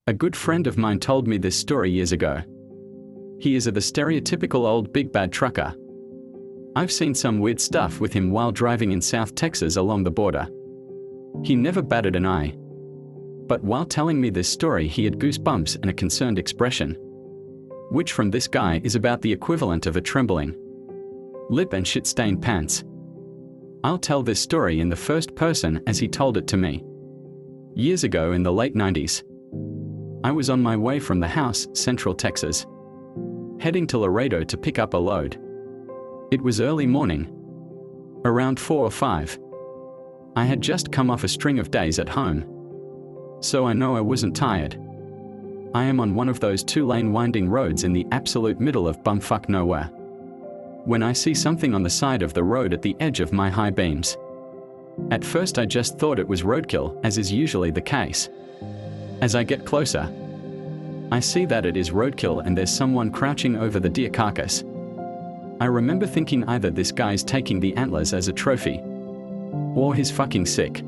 A good friend of mine told me this story years ago. He is the stereotypical old big bad trucker. I've seen some weird stuff with him while driving in South Texas along the border. He never batted an eye. But while telling me this story, he had goosebumps and a concerned expression, which from this guy is about the equivalent of a trembling lip and shit-stained pants. I'll tell this story in the first person as he told it to me. Years ago in the late 90s, I was on my way from the house, Central Texas, heading to Laredo to pick up a load. It was early morning, around 4 or 5. I had just come off a string of days at home, so I know I wasn't tired. I am on one of those 2-lane winding roads in the absolute middle of bumfuck nowhere, when I see something on the side of the road at the edge of my high beams. At first I just thought it was roadkill, as is usually the case. As I get closer, I see that it is roadkill and there's someone crouching over the deer carcass. I remember thinking either this guy's taking the antlers as a trophy, or he's fucking sick.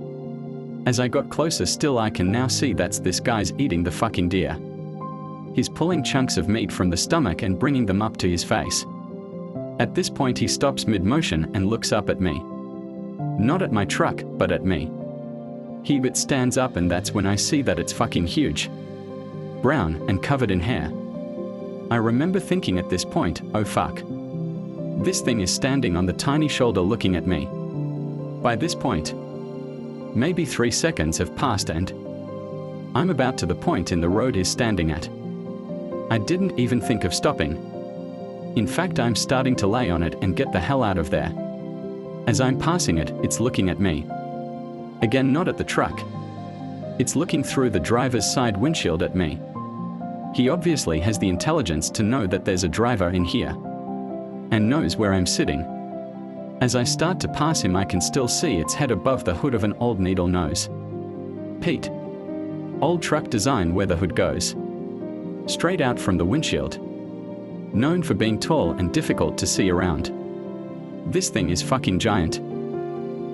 As I got closer still, I can now see that's this guy's eating the fucking deer. He's pulling chunks of meat from the stomach and bringing them up to his face. At this point he stops mid-motion and looks up at me. Not at my truck, but at me. He stands up and that's when I see that it's fucking huge, brown and covered in hair. I remember thinking at this point, oh fuck. This thing is standing on the tiny shoulder looking at me. By this point, maybe 3 seconds have passed and I'm about to the point in the road he's standing at. I didn't even think of stopping. In fact, I'm starting to lay on it and get the hell out of there. As I'm passing it, it's looking at me. Again, not at the truck. It's looking through the driver's side windshield at me. He obviously has the intelligence to know that there's a driver in here, and knows where I'm sitting. As I start to pass him, I can still see its head above the hood of an old needle nose. Pete. Old truck design where the hood goes straight out from the windshield. Known for being tall and difficult to see around. This thing is fucking giant.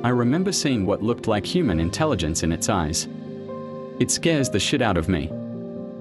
I remember seeing what looked like human intelligence in its eyes. It scares the shit out of me.